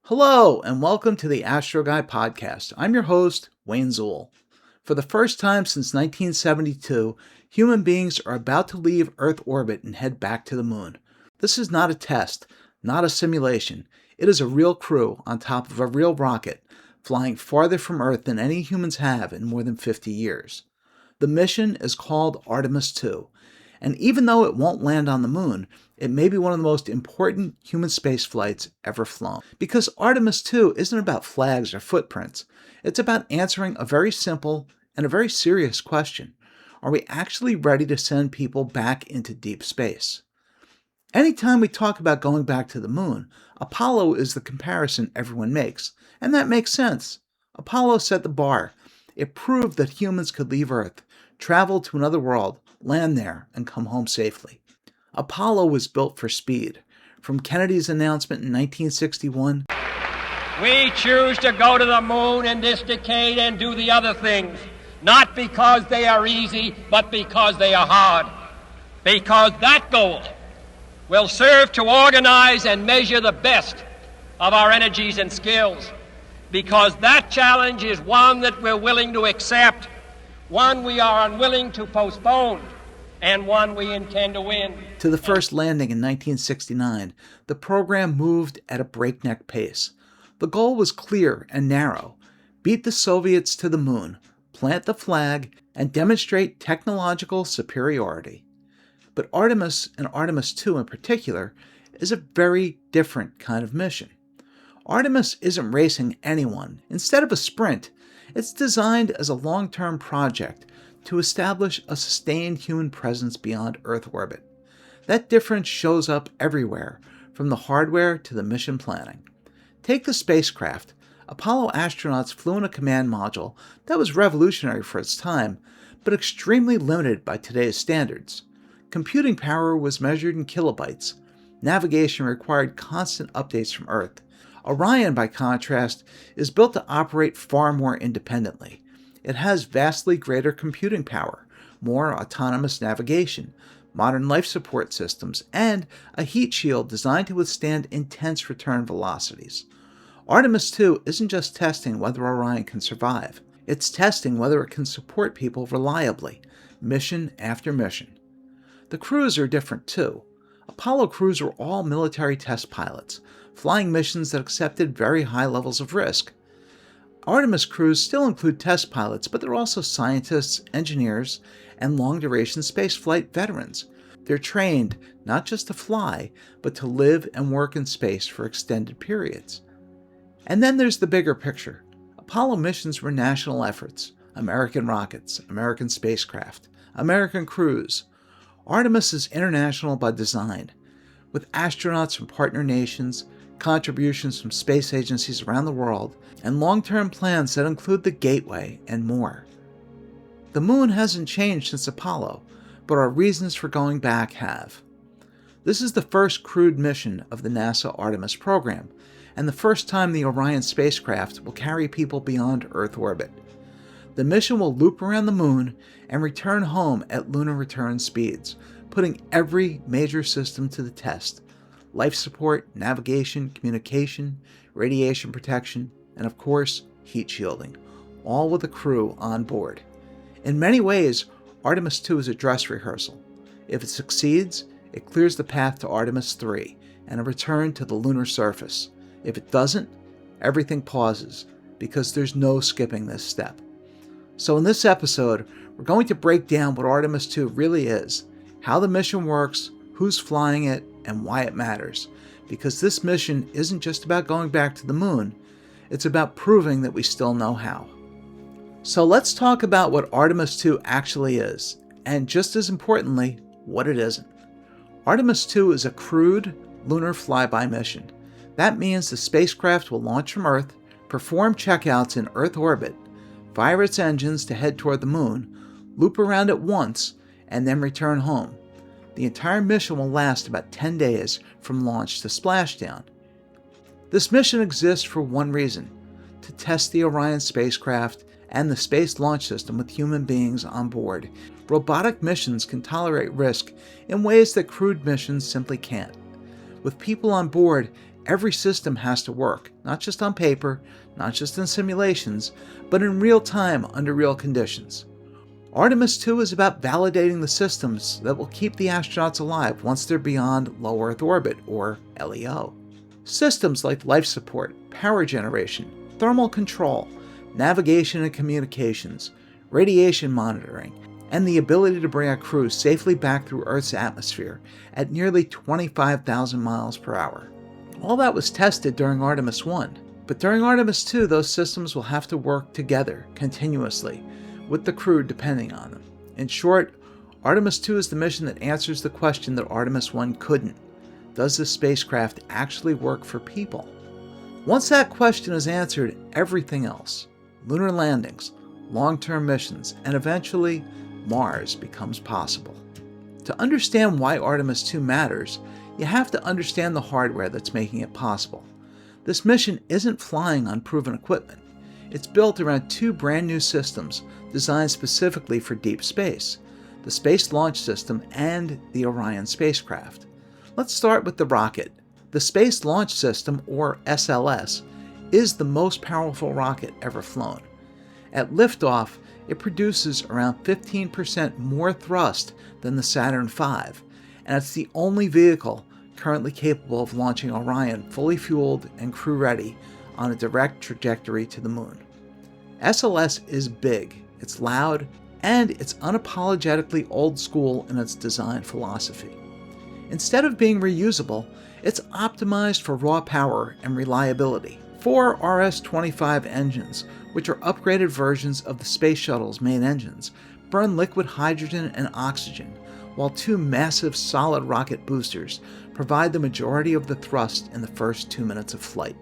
Hello, and welcome to the AstroGuy Podcast. I'm your host, Wayne Zuhl. For the first time since 1972, human beings are about to leave Earth orbit and head back to the moon. This is not a test, not a simulation. It is a real crew on top of a real rocket, flying farther from Earth than any humans have in more than 50 years. The mission is called Artemis II, and even though it won't land on the moon, it may be one of the most important human space flights ever flown. Because Artemis II isn't about flags or footprints. It's about answering a very simple and a very serious question. Are we actually ready to send people back into deep space? Anytime we talk about going back to the moon, Apollo is the comparison everyone makes. And that makes sense. Apollo set the bar. It proved that humans could leave Earth, travel to another world, land there, and come home safely. Apollo was built for speed. From Kennedy's announcement in 1961, "We choose to go to the moon in this decade and do the other things, not because they are easy, but because they are hard. Because that goal will serve to organize and measure the best of our energies and skills. Because that challenge is one that we're willing to accept, one we are unwilling to postpone, and one we intend to win." To the first landing in 1969, the program moved at a breakneck pace. The goal was clear and narrow: beat the Soviets to the moon, plant the flag, and demonstrate technological superiority. But Artemis, and Artemis II in particular, is a very different kind of mission. Artemis isn't racing anyone. Instead of a sprint, it's designed as a long-term project to establish a sustained human presence beyond Earth orbit. That difference shows up everywhere, from the hardware to the mission planning. Take the spacecraft. Apollo astronauts flew in a command module that was revolutionary for its time, but extremely limited by today's standards. Computing power was measured in kilobytes. Navigation required constant updates from Earth. Orion, by contrast, is built to operate far more independently. It has vastly greater computing power, more autonomous navigation, modern life support systems, and a heat shield designed to withstand intense return velocities. Artemis II isn't just testing whether Orion can survive. It's testing whether it can support people reliably, mission after mission. The crews are different too. Apollo crews were all military test pilots, flying missions that accepted very high levels of risk. Artemis crews still include test pilots, but they're also scientists, engineers, and long-duration spaceflight veterans. They're trained not just to fly, but to live and work in space for extended periods. And then there's the bigger picture. Apollo missions were national efforts: American rockets, American spacecraft, American crews. Artemis is international by design, with astronauts from partner nations, contributions from space agencies around the world, and long-term plans that include the Gateway and more. The moon hasn't changed since Apollo, but our reasons for going back have. This is the first crewed mission of the NASA Artemis program, and the first time the Orion spacecraft will carry people beyond Earth orbit. The mission will loop around the moon and return home at lunar return speeds, putting every major system to the test: life support, navigation, communication, radiation protection, and of course, heat shielding, all with a crew on board. In many ways, Artemis II is a dress rehearsal. If it succeeds, it clears the path to Artemis III and a return to the lunar surface. If it doesn't, everything pauses, because there's no skipping this step. So in this episode, we're going to break down what Artemis II really is, how the mission works, who's flying it, and why it matters. Because this mission isn't just about going back to the moon, it's about proving that we still know how. So let's talk about what Artemis II actually is, and just as importantly, what it isn't. Artemis II is a crewed lunar flyby mission. That means the spacecraft will launch from Earth, perform checkouts in Earth orbit, fire its engines to head toward the moon, loop around it once, and then return home. The entire mission will last about 10 days from launch to splashdown. This mission exists for one reason: to test the Orion spacecraft and the Space Launch System with human beings on board. Robotic missions can tolerate risk in ways that crewed missions simply can't. With people on board, every system has to work, not just on paper, not just in simulations, but in real time under real conditions. Artemis II is about validating the systems that will keep the astronauts alive once they're beyond low Earth orbit, or LEO. Systems like life support, power generation, thermal control, navigation and communications, radiation monitoring, and the ability to bring a crew safely back through Earth's atmosphere at nearly 25,000 miles per hour. All that was tested during Artemis I, but during Artemis II, those systems will have to work together continuously, with the crew depending on them. In short, Artemis II is the mission that answers the question that Artemis I couldn't. Does this spacecraft actually work for people? Once that question is answered, everything else, lunar landings, long-term missions, and eventually Mars becomes possible. To understand why Artemis II matters, you have to understand the hardware that's making it possible. This mission isn't flying on proven equipment. It's built around two brand new systems designed specifically for deep space, the Space Launch System and the Orion spacecraft. Let's start with the rocket. The Space Launch System, or SLS, is the most powerful rocket ever flown. At liftoff, it produces around 15% more thrust than the Saturn V, and it's the only vehicle currently capable of launching Orion fully fueled and crew-ready on a direct trajectory to the moon. SLS is big, it's loud, and it's unapologetically old school in its design philosophy. Instead of being reusable, it's optimized for raw power and reliability. 4 RS-25 engines, which are upgraded versions of the Space Shuttle's main engines, burn liquid hydrogen and oxygen, while 2 massive solid rocket boosters provide the majority of the thrust in the first 2 minutes of flight.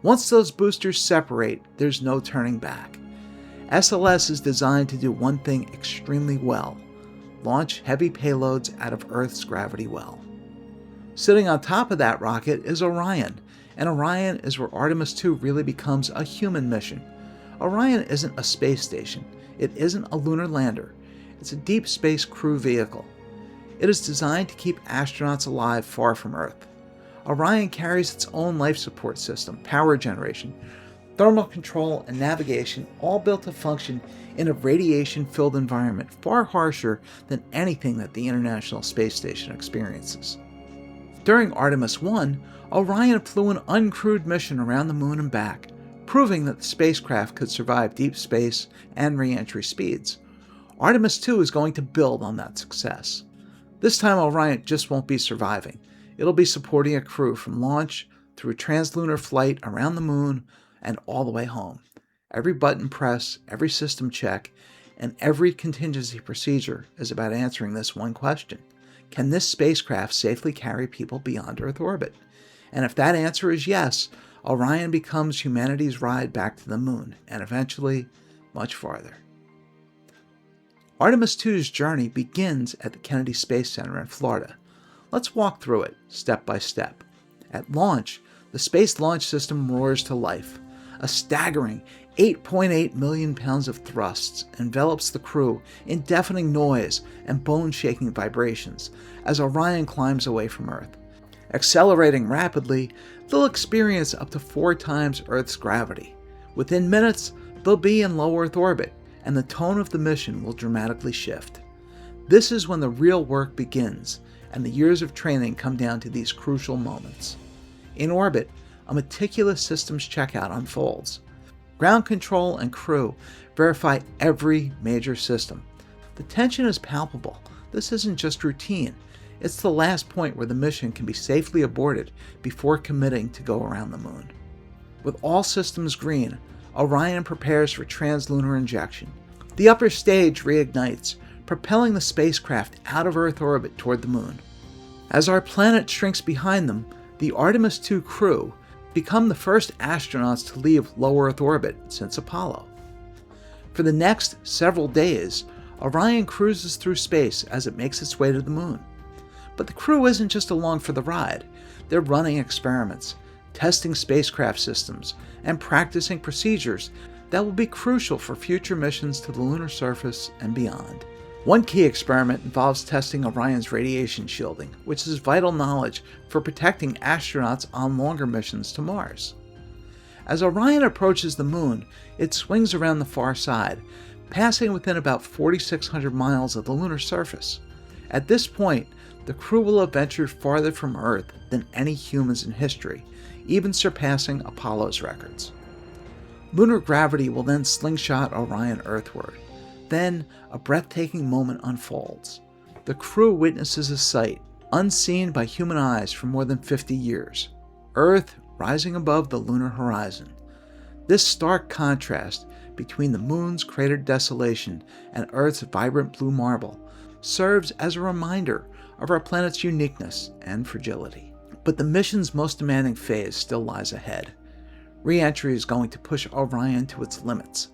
Once those boosters separate, there's no turning back. SLS is designed to do one thing extremely well: launch heavy payloads out of Earth's gravity well. Sitting on top of that rocket is Orion, and Orion is where Artemis II really becomes a human mission. Orion isn't a space station. It isn't a lunar lander. It's a deep space crew vehicle. It is designed to keep astronauts alive far from Earth. Orion carries its own life support system, power generation, thermal control, and navigation, all built to function in a radiation-filled environment far harsher than anything that the International Space Station experiences. During Artemis I, Orion flew an uncrewed mission around the moon and back, proving that the spacecraft could survive deep space and re-entry speeds. Artemis II is going to build on that success. This time Orion just won't be surviving. It'll be supporting a crew from launch through a translunar flight around the moon and all the way home. Every button press, every system check, and every contingency procedure is about answering this one question: can this spacecraft safely carry people beyond Earth orbit? And if that answer is yes, Orion becomes humanity's ride back to the moon, and eventually, much farther. Artemis II's journey begins at the Kennedy Space Center in Florida. Let's walk through it, step by step. At launch, the Space Launch System roars to life. A staggering 8.8 million pounds of thrusts envelops the crew in deafening noise and bone-shaking vibrations as Orion climbs away from Earth. Accelerating rapidly, they'll experience up to 4 times Earth's gravity. Within minutes, they'll be in low Earth orbit, and the tone of the mission will dramatically shift. This is when the real work begins, and the years of training come down to these crucial moments. In orbit, a meticulous systems checkout unfolds. Ground control and crew verify every major system. The tension is palpable. This isn't just routine. It's the last point where the mission can be safely aborted before committing to go around the moon. With all systems green, Orion prepares for translunar injection. The upper stage reignites, propelling the spacecraft out of Earth orbit toward the moon. As our planet shrinks behind them, the Artemis II crew become the first astronauts to leave low Earth orbit since Apollo. For the next several days, Orion cruises through space as it makes its way to the moon. But the crew isn't just along for the ride. They're running experiments, testing spacecraft systems, and practicing procedures that will be crucial for future missions to the lunar surface and beyond. One key experiment involves testing Orion's radiation shielding, which is vital knowledge for protecting astronauts on longer missions to Mars. As Orion approaches the Moon, it swings around the far side, passing within about 4,600 miles of the lunar surface. At this point, the crew will have ventured farther from Earth than any humans in history, even surpassing Apollo's records. Lunar gravity will then slingshot Orion earthward. Then, a breathtaking moment unfolds. The crew witnesses a sight unseen by human eyes for more than 50 years. Earth rising above the lunar horizon. This stark contrast between the Moon's cratered desolation and Earth's vibrant blue marble serves as a reminder of our planet's uniqueness and fragility. But the mission's most demanding phase still lies ahead. Re-entry is going to push Orion to its limits.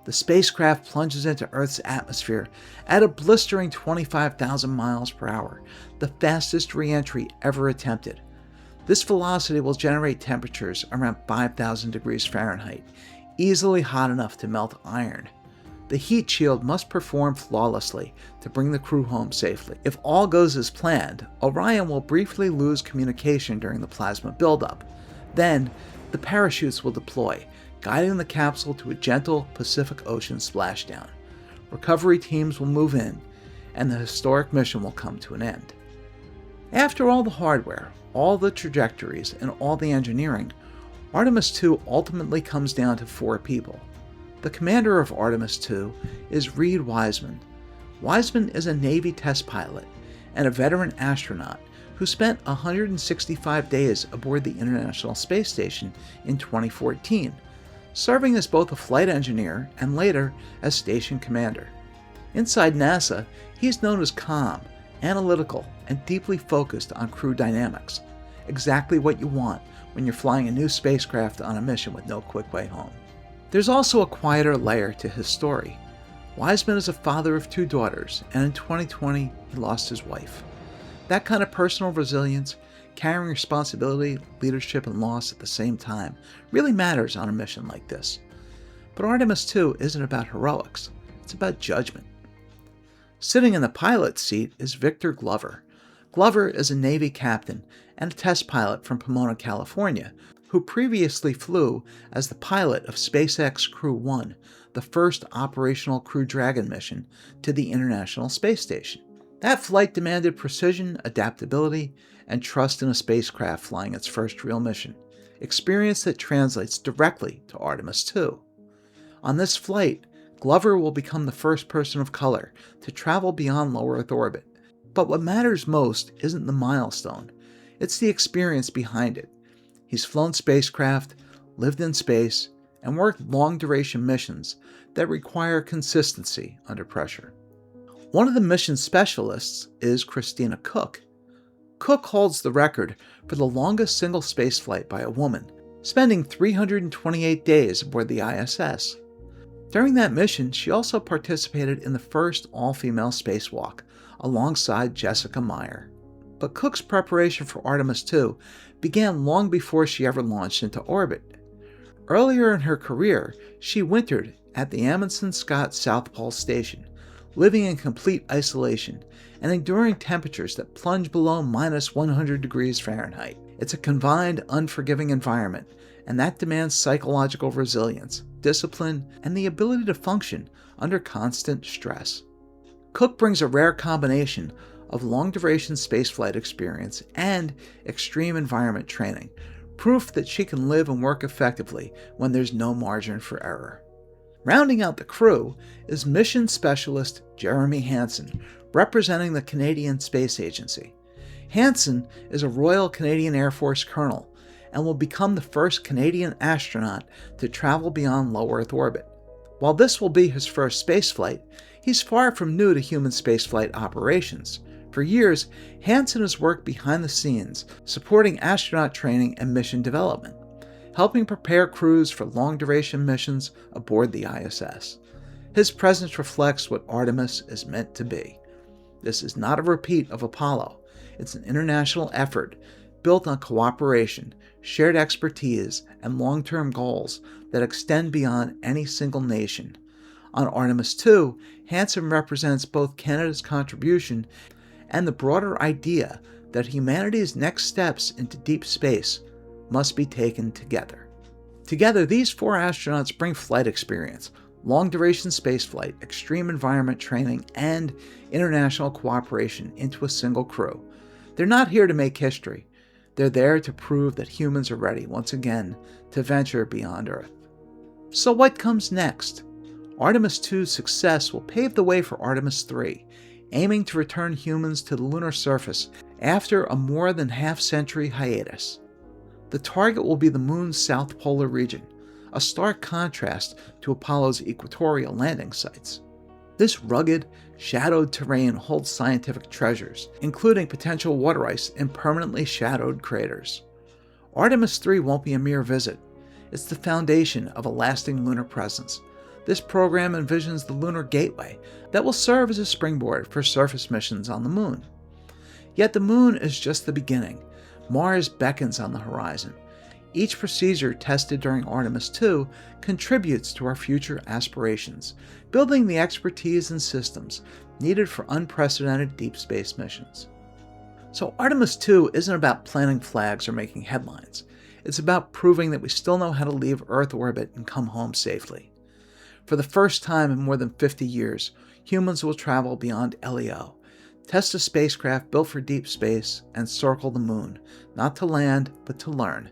The spacecraft plunges into Earth's atmosphere at a blistering 25,000 miles per hour, the fastest re-entry ever attempted. This velocity will generate temperatures around 5,000 degrees Fahrenheit, easily hot enough to melt iron. The heat shield must perform flawlessly to bring the crew home safely. If all goes as planned, Orion will briefly lose communication during the plasma buildup. Then, the parachutes will deploy, guiding the capsule to a gentle Pacific Ocean splashdown. Recovery teams will move in, and the historic mission will come to an end. After all the hardware, all the trajectories, and all the engineering, Artemis II ultimately comes down to 4 people. The commander of Artemis II is Reed Wiseman. Wiseman is a Navy test pilot and a veteran astronaut who spent 165 days aboard the International Space Station in 2014, serving as both a flight engineer and later as station commander. Inside NASA, he's known as calm, analytical, and deeply focused on crew dynamics, exactly what you want when you're flying a new spacecraft on a mission with no quick way home. There's also a quieter layer to his story. Wiseman is a father of 2 daughters, and in 2020, he lost his wife. That kind of personal resilience, carrying responsibility, leadership, and loss at the same time, really matters on a mission like this. But Artemis II isn't about heroics, it's about judgment. Sitting in the pilot's seat is Victor Glover. Glover is a Navy captain and a test pilot from Pomona, California, who previously flew as the pilot of SpaceX Crew 1, the first operational Crew Dragon mission to the International Space Station. That flight demanded precision, adaptability, and trust in a spacecraft flying its first real mission, experience that translates directly to Artemis II. On this flight, Glover will become the first person of color to travel beyond low Earth orbit. But what matters most isn't the milestone, it's the experience behind it. He's flown spacecraft, lived in space, and worked long-duration missions that require consistency under pressure. One of the mission specialists is Christina Koch. Koch holds the record for the longest single spaceflight by a woman, spending 328 days aboard the ISS. During that mission, she also participated in the first all-female spacewalk, alongside Jessica Meyer. But Koch's preparation for Artemis II began long before she ever launched into orbit. Earlier in her career, she wintered at the Amundsen Scott South Pole Station, living in complete isolation and enduring temperatures that plunge below minus 100 degrees Fahrenheit. It's a confined, unforgiving environment, and that demands psychological resilience, discipline, and the ability to function under constant stress. Koch brings a rare combination of long-duration spaceflight experience and extreme environment training, proof that she can live and work effectively when there's no margin for error. Rounding out the crew is mission specialist Jeremy Hansen, representing the Canadian Space Agency. Hansen is a Royal Canadian Air Force colonel and will become the first Canadian astronaut to travel beyond low Earth orbit. While this will be his first spaceflight, he's far from new to human spaceflight operations. For years, Hansen has worked behind the scenes, supporting astronaut training and mission development, helping prepare crews for long-duration missions aboard the ISS. His presence reflects what Artemis is meant to be. This is not a repeat of Apollo. It's an international effort built on cooperation, shared expertise, and long-term goals that extend beyond any single nation. On Artemis II, Hansen represents both Canada's contribution and the broader idea that humanity's next steps into deep space must be taken together. Together, these 4 astronauts bring flight experience, long-duration spaceflight, extreme environment training, and international cooperation into a single crew. They're not here to make history. They're there to prove that humans are ready once again to venture beyond Earth. So what comes next? Artemis II's success will pave the way for Artemis III, aiming to return humans to the lunar surface after a more than half-century hiatus. The target will be the Moon's south polar region, a stark contrast to Apollo's equatorial landing sites. This rugged, shadowed terrain holds scientific treasures, including potential water ice in permanently shadowed craters. Artemis III won't be a mere visit. It's the foundation of a lasting lunar presence. This program envisions the Lunar Gateway that will serve as a springboard for surface missions on the Moon. Yet the Moon is just the beginning. Mars beckons on the horizon. Each procedure tested during Artemis II contributes to our future aspirations, building the expertise and systems needed for unprecedented deep space missions. So Artemis II isn't about planting flags or making headlines. It's about proving that we still know how to leave Earth orbit and come home safely. For the first time in more than 50 years, humans will travel beyond LEO, test a spacecraft built for deep space, and circle the Moon, not to land, but to learn.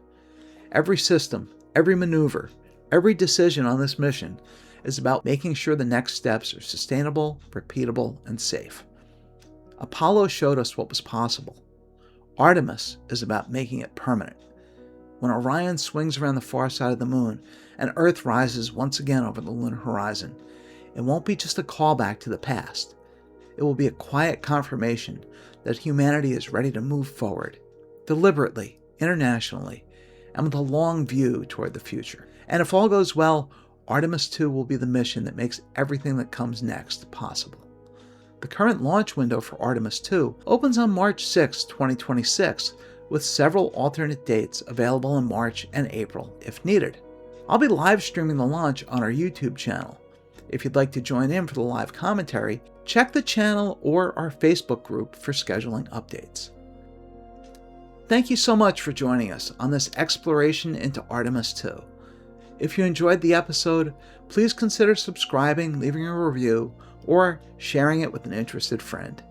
Every system, every maneuver, every decision on this mission is about making sure the next steps are sustainable, repeatable, and safe. Apollo showed us what was possible. Artemis is about making it permanent. When Orion swings around the far side of the Moon and Earth rises once again over the lunar horizon, it won't be just a callback to the past. It will be a quiet confirmation that humanity is ready to move forward, deliberately, internationally, and with a long view toward the future. And if all goes well, Artemis II will be the mission that makes everything that comes next possible. The current launch window for Artemis II opens on March 6, 2026, with several alternate dates available in March and April if needed. I'll be live streaming the launch on our YouTube channel. If you'd like to join in for the live commentary, check the channel or our Facebook group for scheduling updates. Thank you so much for joining us on this exploration into Artemis II. If you enjoyed the episode, please consider subscribing, leaving a review, or sharing it with an interested friend.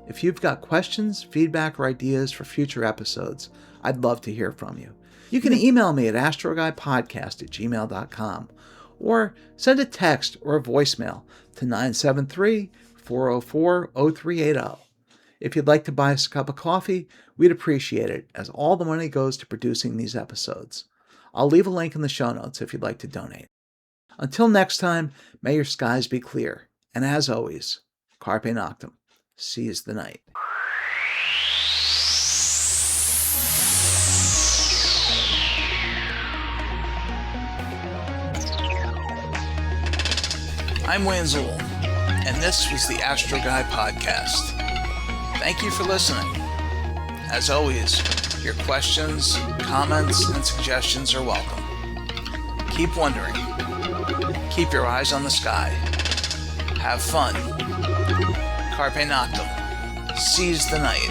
If you've got questions, feedback, or ideas for future episodes, I'd love to hear from you. You can email me at astroguypodcast@gmail.com or send a text or a voicemail to 973-404-0380. If you'd like to buy us a cup of coffee, we'd appreciate it, as all the money goes to producing these episodes. I'll leave a link in the show notes if you'd like to donate. Until next time, may your skies be clear, and as always, carpe noctem. Seize the night. I'm Wayne Zool, and this was the AstroGuy Podcast. Thank you for listening. As always, your questions, comments, and suggestions are welcome. Keep wondering. Keep your eyes on the sky. Have fun. Carpe noctem. Seize the night.